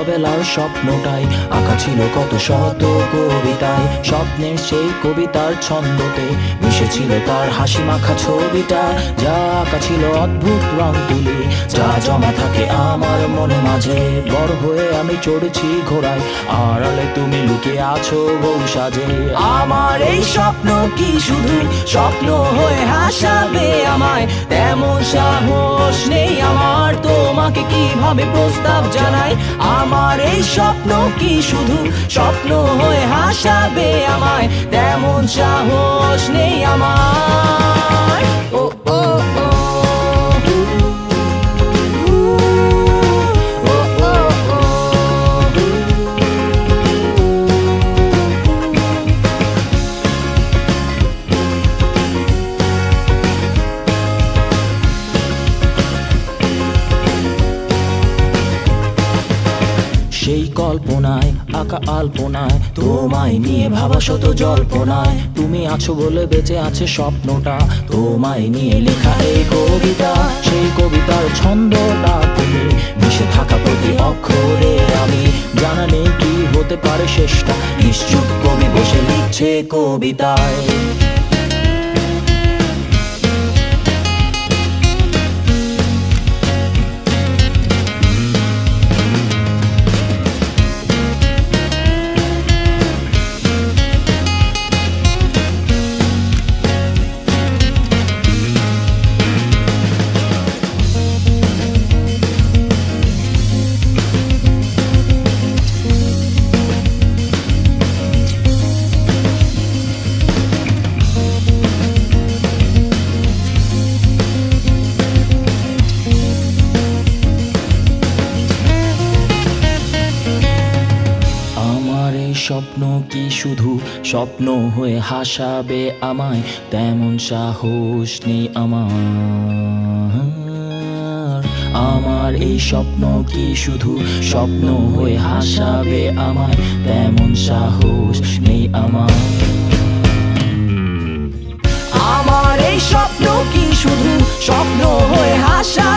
অবেলার স্বপ্নটাই আঁকা ছিল কত শত কবিতায়। স্বপ্নের সেই কবিতার ছন্দতে মিশেছিল তার হাসি মাখা ছবিটা, যা আঁকা ছিল অদ্ভুত রং তুলি, যা জমা থাকে আমার মনে মাঝে। বড় হয়ে আমি চড়েছি ঘোড়ায়, আড়ালে তুমি লুকিয়ে আছো বউ সাজে। আমার এই স্বপ্ন কি শুধু স্বপ্ন হয়ে হাসাবে আমায়, তেমন সাহস নেই আমার তোমাকে কিভাবে প্রস্তাব জানাই। আমার এই স্বপ্ন কি শুধু স্বপ্ন হয়ে হাসাবে আমায়, তেমন সাহস নেই আমার। ও ও ও সেই কল্পনায় আঁকা আলপনায় তোমায় নিয়ে ভাবা শত জল্পনায়, তুমি আছো বলে বেঁচে আছে স্বপ্নটা, তোমায় নিয়ে লেখা এই কবিতা। সেই কবিতার ছন্দটা তুমি, মিশে থাকা প্রতি অক্ষরে আমি, জানা নেই কি হতে পারে শেষটা, নিশ্চুপ কবি বসে লিখছে কবিতায়। স্বপ্ন কি শুধু স্বপ্ন হয়ে হাসাবে আমায়, তেমন সাহস নেই আমার। আমার এই স্বপ্ন কি শুধু স্বপ্ন হয়ে হাসাবে আমায়, তেমন সাহস নেই আমার। আমার এই স্বপ্ন কি শুধু স্বপ্ন হয়ে হাসা